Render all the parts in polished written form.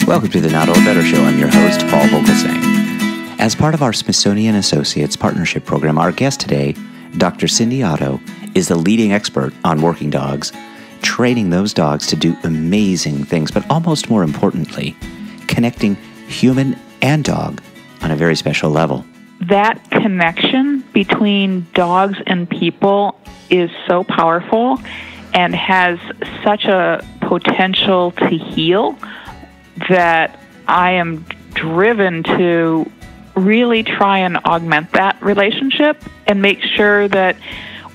Welcome to the Not Old Better Show. I'm your host, Paul Vogelsang. As part of our Smithsonian Associates partnership program, our guest today, Dr. Cindy Otto, is the leading expert on working dogs, training those dogs to do amazing things, but almost more importantly, connecting human and dog on a very special level. That connection between dogs and people is so powerful and has such a potential to heal that I am driven to really try and augment that relationship and make sure that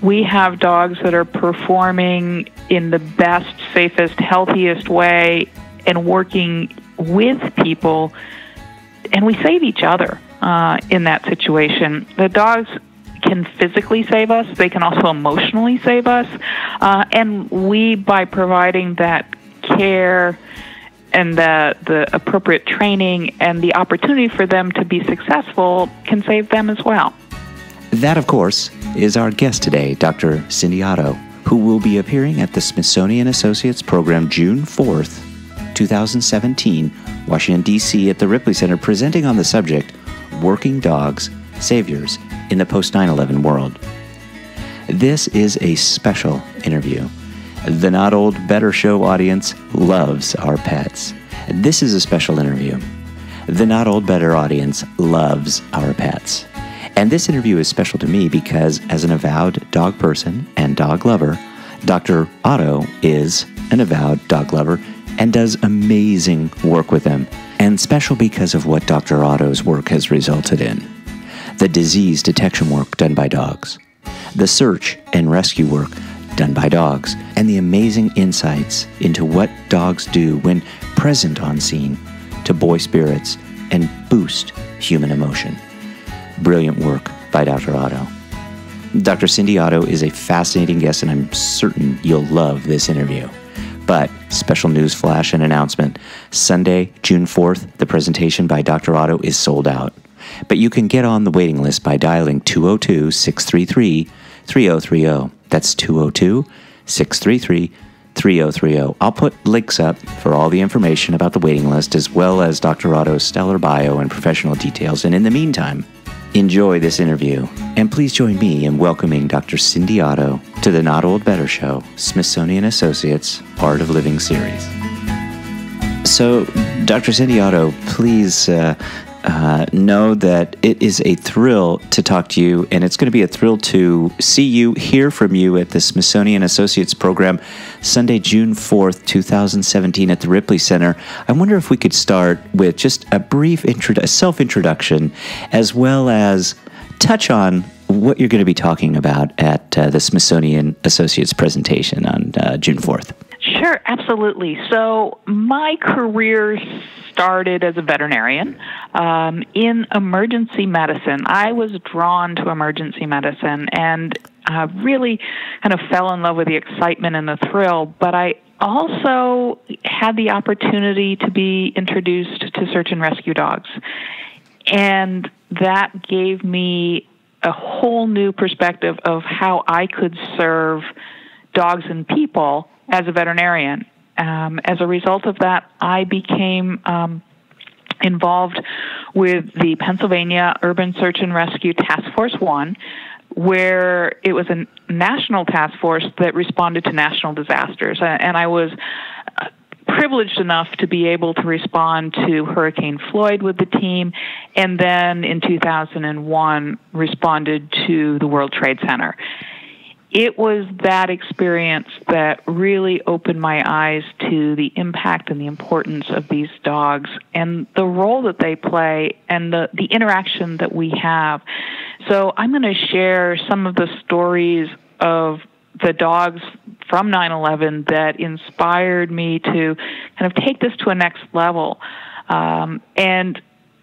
we have dogs that are performing in the best, safest, healthiest way and working with people, and we save each other in that situation. The dogs can physically save us. They can also emotionally save us. And we, by providing that care and the appropriate training and the opportunity for them to be successful, can save them as well. That, of course, is our guest today, Dr. Cindy Otto, who will be appearing at the Smithsonian Associates program June 4th, 2017, Washington, D.C. at the Ripley Center, presenting on the subject, Working Dogs, Saviors in the Post-9/11 World. This is a special interview. The Not Old Better Show audience loves our pets. This is a special interview. The Not Old Better audience loves our pets. And this interview is special to me because, as an avowed dog person and dog lover, Dr. Otto is an avowed dog lover and does amazing work with them. And special because of what Dr. Otto's work has resulted in. The disease detection work done by dogs, the search and rescue work done by dogs, and the amazing insights into what dogs do when present on scene to buoy spirits and boost human emotion. Brilliant work by Dr. Otto. Dr. Cindy Otto is a fascinating guest, and I'm certain you'll love this interview. But special news flash and announcement. Sunday, June 4th, the presentation by Dr. Otto is sold out. But you can get on the waiting list by dialing 202-633-3030. That's 202-633-3030. I'll put links up for all the information about the waiting list, as well as Dr. Otto's stellar bio and professional details. And in the meantime, enjoy this interview. And please join me in welcoming Dr. Cindy Otto to the Not Old Better Show, Smithsonian Associates, Art of Living series. So, Dr. Cindy Otto, please know that it is a thrill to talk to you, and it's going to be a thrill to see you, hear from you at the Smithsonian Associates program Sunday, June 4th, 2017 at the Ripley Center. I wonder if we could start with just a brief self-introduction, as well as touch on what you're going to be talking about at the Smithsonian Associates presentation on June 4th. Sure, absolutely. So my career started as a veterinarian in emergency medicine. I was drawn to emergency medicine and really kind of fell in love with the excitement and the thrill, but I also had the opportunity to be introduced to search and rescue dogs. And that gave me a whole new perspective of how I could serve dogs and people as a veterinarian. As a result of that, I became involved with the Pennsylvania Urban Search and Rescue Task Force 1, where it was a national task force that responded to national disasters. And I was privileged enough to be able to respond to Hurricane Floyd with the team, and then in 2001 responded to the World Trade Center. It was that experience that really opened my eyes to the impact and the importance of these dogs and the role that they play and the interaction that we have. So I'm going to share some of the stories of the dogs from 9/11 that inspired me to kind of take this to a next level. And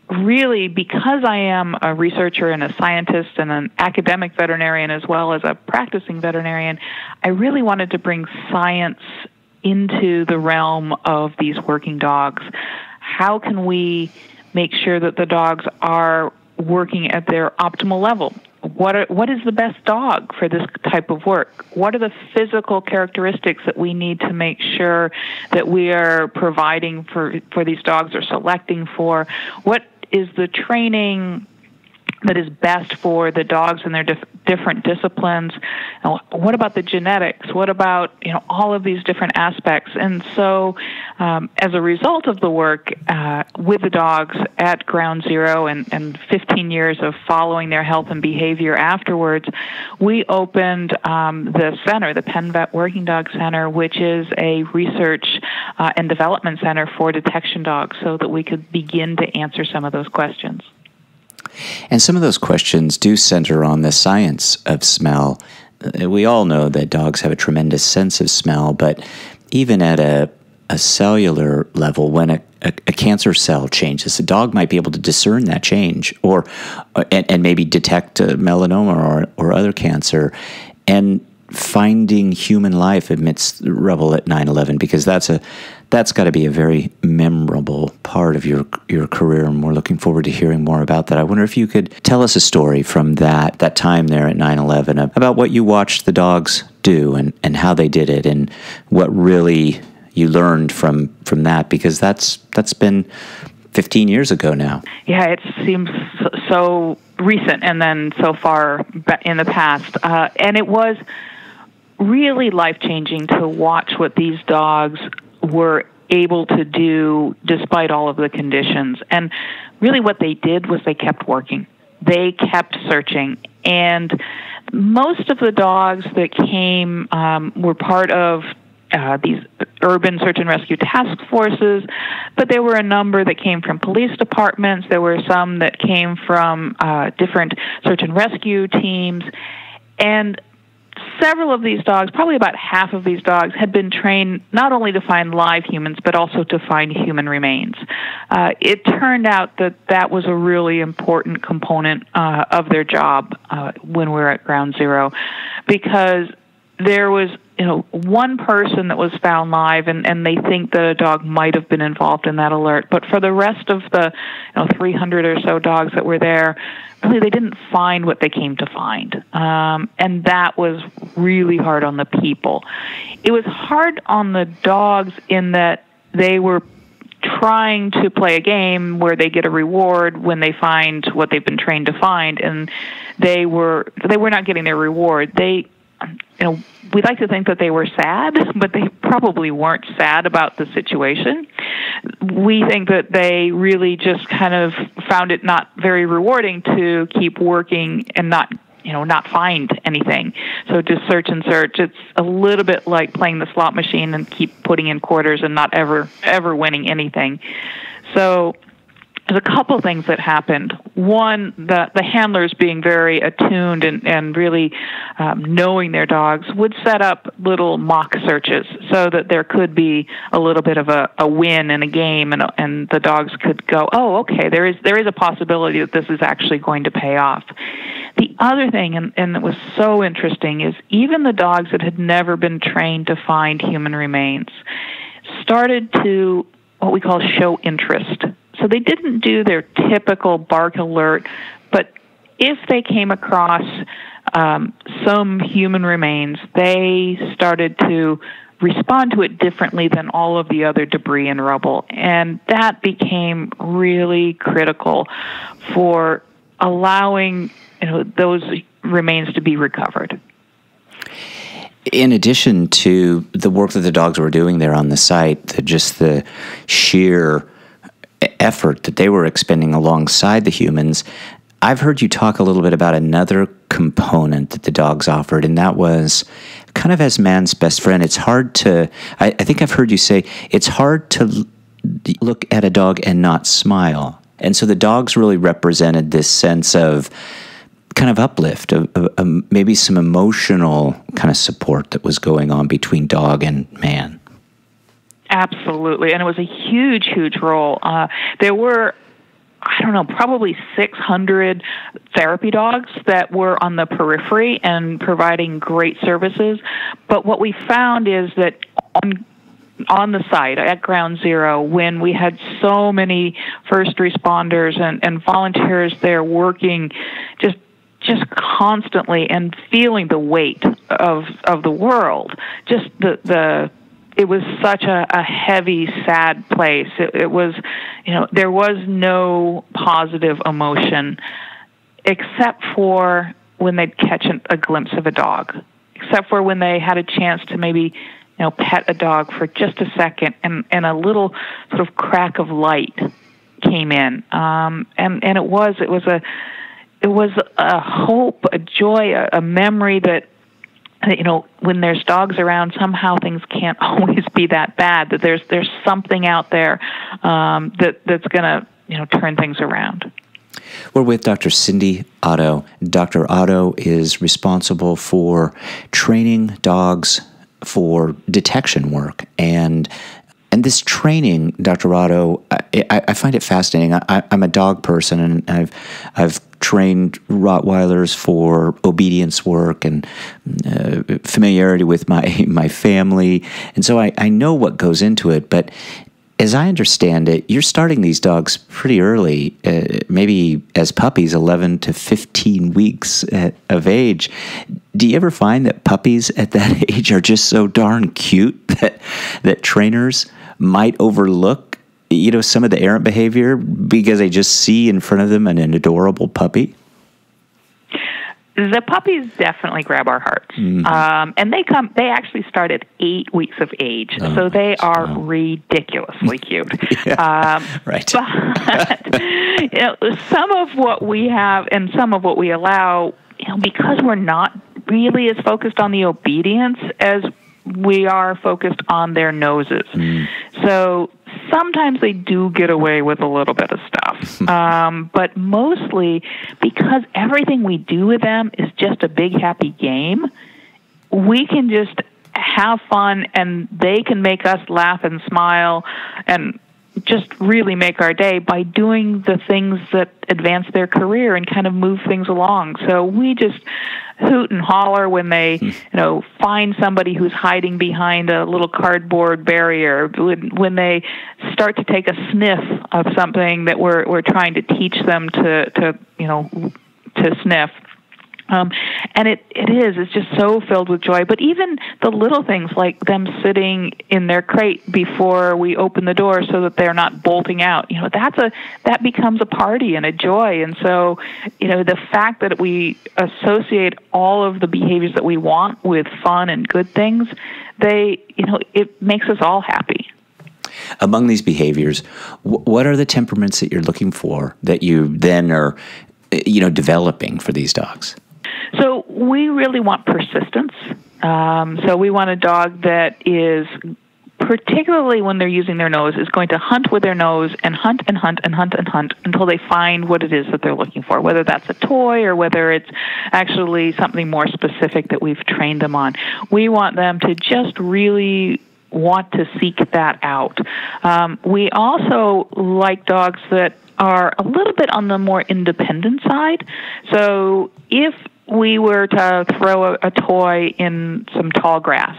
really, because I am a researcher and a scientist and an academic veterinarian as well as a practicing veterinarian, I really wanted to bring science into the realm of these working dogs. How can we make sure that the dogs are working at their optimal level? what is the best dog for this type of work? What are the physical characteristics that we need to make sure that we are providing for these dogs or selecting for? What is the training that is best for the dogs in their different disciplines? What about the genetics? What about all of these different aspects? And so, as a result of the work with the dogs at Ground Zero and 15 years of following their health and behavior afterwards, we opened the center, the Penn Vet Working Dog Center, which is a research and development center for detection dogs, so that we could begin to answer some of those questions. And some of those questions do center on the science of smell. We all know that dogs have a tremendous sense of smell, but even at a cellular level, when a cancer cell changes, a dog might be able to discern that change, and maybe detect melanoma or other cancer, and finding human life amidst rubble at 9/11, because that's got to be a very memorable part of your career, and we're looking forward to hearing more about that. I wonder if you could tell us a story from that time there at 9/11 about what you watched the dogs do and how they did it, and what really you learned from that, because that's been 15 years ago now. Yeah, it seems so recent and then so far in the past. And it was really life-changing to watch what these dogs were able to do despite all of the conditions. And really what they did was they kept working. They kept searching. And most of the dogs that came were part of these urban search and rescue task forces, but there were a number that came from police departments. There were some that came from different search and rescue teams. And several of these dogs, probably about half of these dogs, had been trained not only to find live humans, but also to find human remains. It turned out that was a really important component of their job when we were at Ground Zero, because there was one person that was found live, and they think that a dog might have been involved in that alert. But for the rest of the 300 or so dogs that were there, really they didn't find what they came to find. And that was really hard on the people. It was hard on the dogs in that they were trying to play a game where they get a reward when they find what they've been trained to find, and they were not getting their reward. We like to think that they were sad, but they probably weren't sad about the situation. We think that they really just kind of found it not very rewarding to keep working and not find anything. So just search and search. It's a little bit like playing the slot machine and keep putting in quarters and not ever winning anything. So there's a couple things that happened. One, the handlers, being very attuned and really knowing their dogs, would set up little mock searches so that there could be a little bit of a win in a game, and the dogs could go, oh, okay, there is a possibility that this is actually going to pay off. The other thing, and it was so interesting, is even the dogs that had never been trained to find human remains started to what we call show interest. So they didn't do their typical bark alert, but if they came across some human remains, they started to respond to it differently than all of the other debris and rubble. And that became really critical for allowing those remains to be recovered. In addition to the work that the dogs were doing there on the site, just the sheer effort that they were expending alongside the humans, I've heard you talk a little bit about another component that the dogs offered, and that was kind of as man's best friend. It's hard to, I think I've heard you say, it's hard to look at a dog and not smile. And so the dogs really represented this sense of kind of uplift, of maybe some emotional kind of support that was going on between dog and man. Absolutely, and it was a huge, huge role. There were, probably 600 therapy dogs that were on the periphery and providing great services. But what we found is that on the site at Ground Zero, when we had so many first responders and volunteers there working just just constantly and feeling the weight of the world. Just it was such a heavy, sad place. It was, there was no positive emotion except for when they'd catch a glimpse of a dog, except for when they had a chance to maybe, pet a dog for just a second, and a little sort of crack of light came in. And it was a hope, a joy, a memory that, when there's dogs around, somehow things can't always be that bad, that there's something out there that's going to, turn things around. We're with Dr. Cindy Otto. Dr. Otto is responsible for training dogs for detection work. And this training, Dr. Otto, I find it fascinating. I'm a dog person, and I've trained Rottweilers for obedience work and familiarity with my family. And so I know what goes into it. But as I understand it, you're starting these dogs pretty early, maybe as puppies, 11 to 15 weeks of age. Do you ever find that puppies at that age are just so darn cute that trainers might overlook, some of the errant behavior because they just see in front of them an adorable puppy? The puppies definitely grab our hearts. Mm-hmm. And they actually start at 8 weeks of age. Oh, so they are ridiculously cute. Right. But, some of what we have and some of what we allow, because we're not really as focused on the obedience as we are focused on their noses. Mm. So sometimes they do get away with a little bit of stuff. But mostly because everything we do with them is just a big happy game, we can just have fun and they can make us laugh and smile and just really make our day by doing the things that advance their career and kind of move things along. So we just hoot and holler when they, find somebody who's hiding behind a little cardboard barrier, when they start to take a sniff of something that we're trying to teach them to sniff. And it's just so filled with joy. But even the little things like them sitting in their crate before we open the door so that they're not bolting out, that becomes a party and a joy. And so, the fact that we associate all of the behaviors that we want with fun and good things, it makes us all happy. Among these behaviors, what are the temperaments that you're looking for that you then are, developing for these dogs? So we really want persistence. So we want a dog that is, particularly when they're using their nose, is going to hunt with their nose and hunt and hunt and hunt and hunt until they find what it is that they're looking for, whether that's a toy or whether it's actually something more specific that we've trained them on. We want them to just really want to seek that out. We also like dogs that are a little bit on the more independent side. So if we were to throw a toy in some tall grass,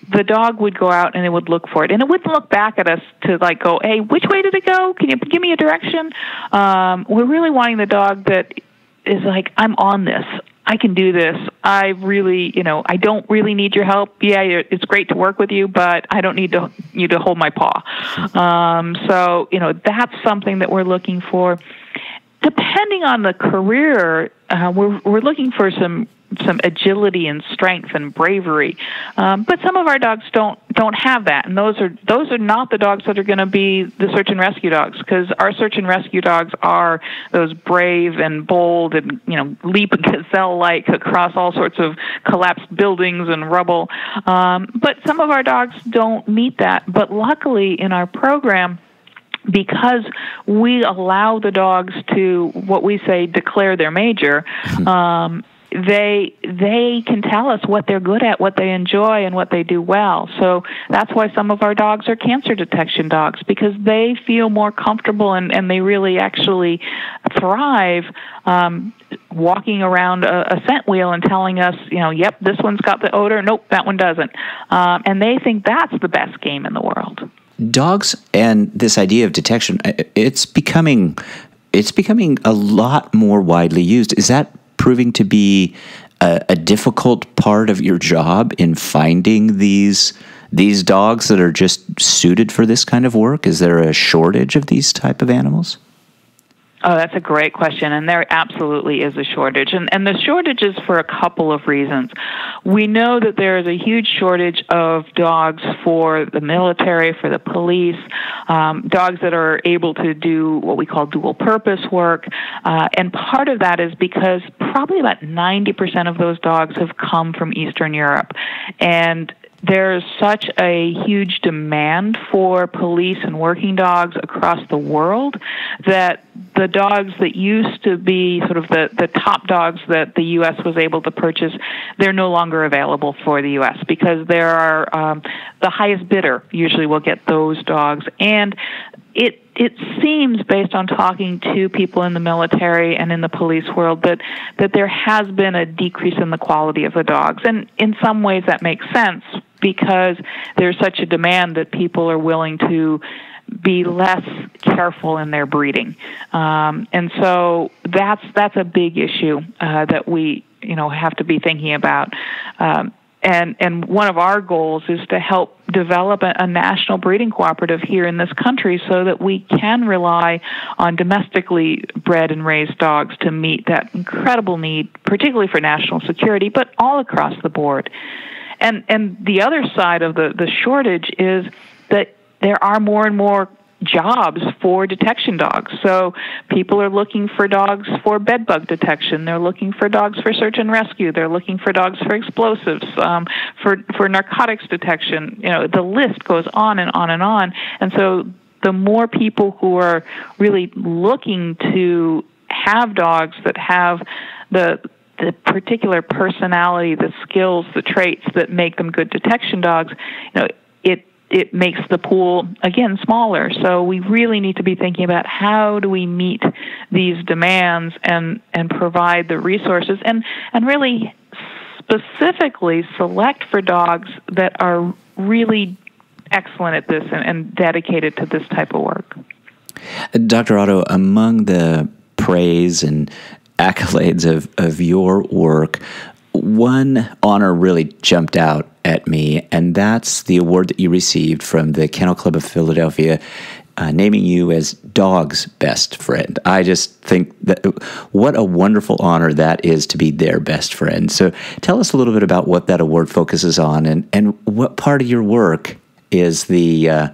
the dog would go out and it would look for it. And it wouldn't look back at us to go, hey, which way did it go? Can you give me a direction? We're really wanting the dog that is like, I'm on this. I can do this. I really, I don't really need your help. Yeah, it's great to work with you, but I don't need you to hold my paw. So, that's something that we're looking for. Depending on the career, we're looking for some agility and strength and bravery, but some of our dogs don't have that, and those are not the dogs that are going to be the search and rescue dogs, because our search and rescue dogs are those brave and bold and leap gazelle-like across all sorts of collapsed buildings and rubble. But some of our dogs don't meet that. But luckily, in our program, because we allow the dogs to, what we say, declare their major, they can tell us what they're good at, what they enjoy, and what they do well. So that's why some of our dogs are cancer detection dogs, because they feel more comfortable and they really actually thrive walking around a scent wheel and telling us, yep, this one's got the odor, nope, that one doesn't. And they think that's the best game in the world. Dogs and this idea of detection, it's becoming a lot more widely used. Is that proving to be a difficult part of your job in finding these dogs that are just suited for this kind of work? Is there a shortage of these type of animals? Oh, that's a great question, and there absolutely is a shortage. And the shortage is for a couple of reasons. We know that there is a huge shortage of dogs for the military, for the police, dogs that are able to do what we call dual-purpose work. And part of that is because probably about 90% of those dogs have come from Eastern Europe. And there's such a huge demand for police and working dogs across the world that the dogs that used to be sort of the top dogs that the U.S. was able to purchase, they're no longer available for the U.S. because there are the highest bidder usually will get those dogs. And it seems, based on talking to people in the military and in the police world, that there has been a decrease in the quality of the dogs. And in some ways that makes sense because there's such a demand that people are willing to be less careful in their breeding. And so that's a big issue that we have to be thinking about. And one of our goals is to help develop a national breeding cooperative here in this country so that we can rely on domestically bred and raised dogs to meet that incredible need, particularly for national security, but all across the board. And the other side of the shortage is that there are more and more jobs for detection dogs. So people are looking for dogs for bed bug detection. They're looking for dogs for search and rescue. They're looking for dogs for explosives, for narcotics detection. The list goes on and on and on. And so the more people who are really looking to have dogs that have the particular personality, the skills, the traits that make them good detection dogs, it makes the pool, again, smaller. So we really need to be thinking about how do we meet these demands and provide the resources and really specifically select for dogs that are really excellent at this and dedicated to this type of work. Dr. Otto, among the praise and accolades of your work, one honor really jumped out at me, and that's the award that you received from the Kennel Club of Philadelphia, naming you as Dog's Best Friend. I just think that what a wonderful honor that is to be their best friend. So tell us a little bit about what that award focuses on and what part of your work is the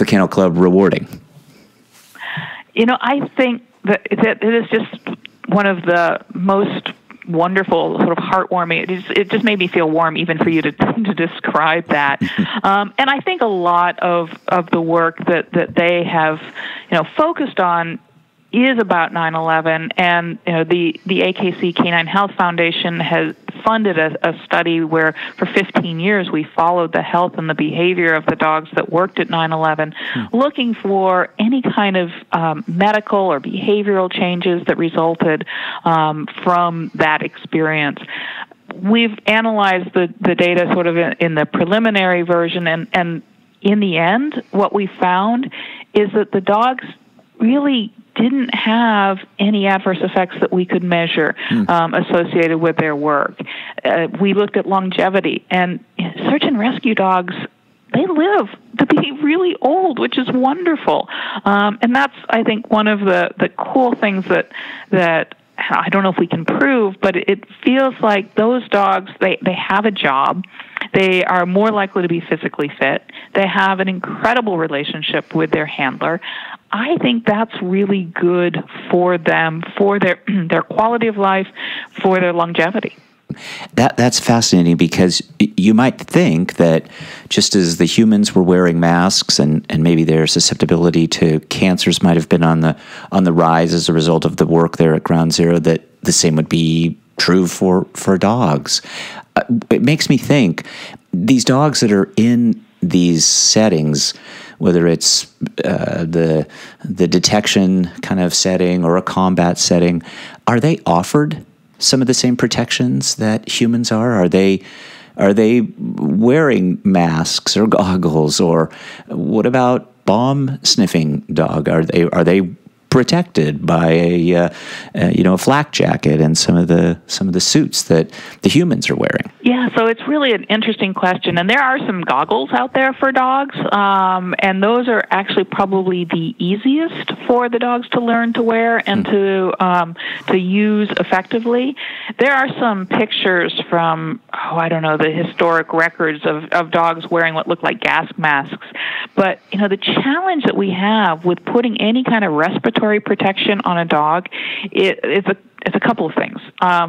Kennel Club rewarding? I think that it is just one of the most wonderful, sort of heartwarming. It just made me feel warm even for you to describe that. And I think a lot of the work that they have, focused on is about 9/11, and the AKC Canine Health Foundation has funded a study where for 15 years we followed the health and the behavior of the dogs that worked at 9/11, looking for any kind of medical or behavioral changes that resulted from that experience. We've analyzed the data sort of in the preliminary version, and in the end, what we found is that the dogs really didn't have any adverse effects that we could measure associated with their work. We looked at longevity, and search and rescue dogs, they live to be really old, which is wonderful. And that's, I think, one of the cool things that I don't know if we can prove, but it feels like those dogs, they have a job. They are more likely to be physically fit. They have an incredible relationship with their handler. I think that's really good for them, for their quality of life, for their longevity. That's fascinating because you might think that just as the humans were wearing masks and maybe their susceptibility to cancers might have been on the rise as a result of the work there at Ground Zero, that the same would be true for dogs. It makes me think these dogs that are in these settings, whether it's the detection kind of setting or a combat setting, are they offered some of the same protections that humans are? Are they wearing masks or goggles? Or what about bomb-sniffing dog? Are they protected by a flak jacket and some of the suits that the humans are wearing? Yeah, so it's really an interesting question, and there are some goggles out there for dogs, and those are actually probably the easiest for the dogs to learn to wear and to use effectively. There are some pictures from the historic records of dogs wearing what look like gas masks, but the challenge that we have with putting any kind of respiratory protection on a dog, it's a couple of things.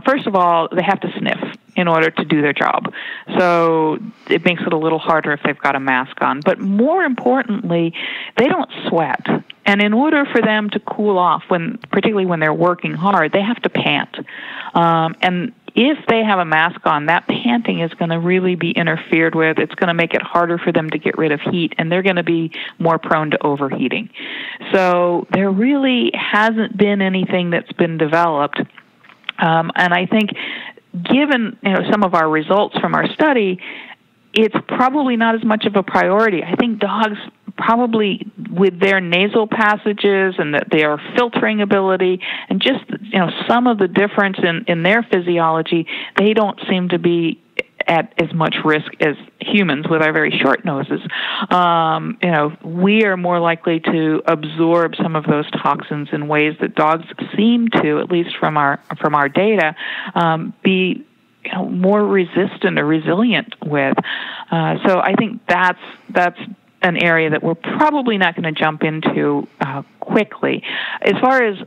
First of all, they have to sniff in order to do their job. So it makes it a little harder if they've got a mask on. But more importantly, they don't sweat. And in order for them to cool off, particularly when they're working hard, they have to pant. And if they have a mask on, that panting is going to really be interfered with. It's going to make it harder for them to get rid of heat, and they're going to be more prone to overheating. So there really hasn't been anything that's been developed. And I think given some of our results from our study, it's probably not as much of a priority. I think dogs probably, with their nasal passages and their filtering ability and just some of the difference in their physiology, they don't seem to be at as much risk as humans with our very short noses. We are more likely to absorb some of those toxins in ways that dogs seem to, at least from our data, be more resistant or resilient with. So I think that's an area that we're probably not going to jump into quickly. As far as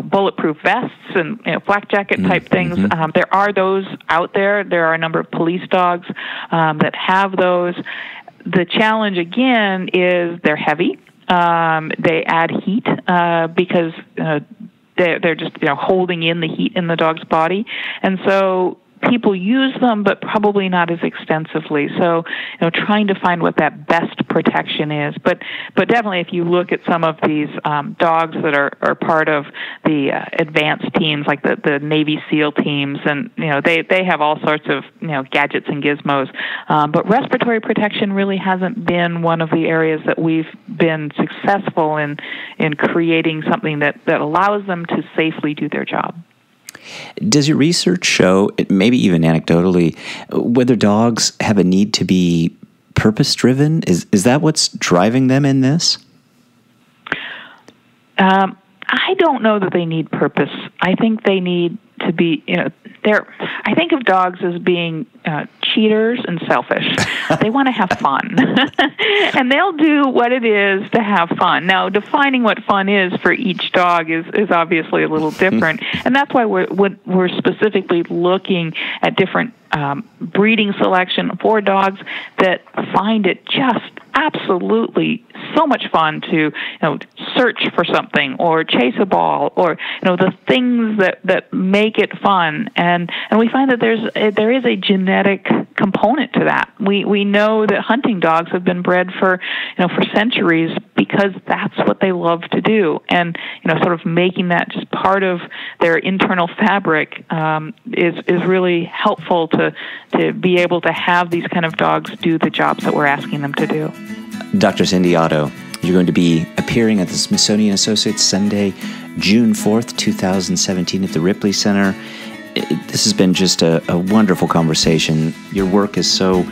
bulletproof vests and flak jacket type things, there are those out there. There are a number of police dogs that have those. The challenge again is they're heavy. They add heat because they're just holding in the heat in the dog's body, and so people use them, but probably not as extensively. So, trying to find what that best protection is. But definitely, if you look at some of these dogs that are part of the advanced teams, like the Navy SEAL teams, and they have all sorts of gadgets and gizmos. But respiratory protection really hasn't been one of the areas that we've been successful in creating something that allows them to safely do their job. Does your research show, maybe even anecdotally, whether dogs have a need to be purpose-driven? Is that what's driving them in this? I don't know that they need purpose. I think they need to be, I think of dogs as being cheaters and selfish. They want to have fun. And they'll do what it is to have fun. Now, defining what fun is for each dog is obviously a little different. And that's why we're specifically looking at different breeding selection for dogs that find it just absolutely so much fun to search for something or chase a ball or the things that make it fun, and we find that there is a genetic component to that. We know that hunting dogs have been bred for centuries because that's what they love to do, and sort of making that just part of their internal fabric is really helpful to be able to have these kind of dogs do the jobs that we're asking them to do. Dr. Cindy Otto, you're going to be appearing at the Smithsonian Associates Sunday, June 4th, 2017 at the Ripley Center. This has been just a wonderful conversation. Your work is so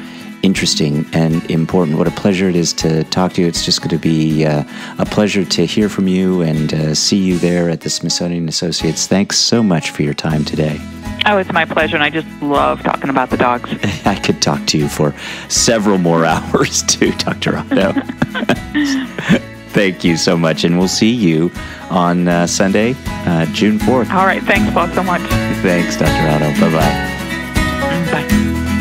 interesting and important. What a pleasure it is to talk to you. It's just going to be a pleasure to hear from you and see you there at the Smithsonian Associates. Thanks so much for your time today. Oh, it's my pleasure, and I just love talking about the dogs. I could talk to you for several more hours too, Dr. Otto. Thank you so much, and we'll see you on Sunday, June 4th. All right. Thanks, Paul, so much. Thanks, Dr. Otto. Bye-bye. Bye.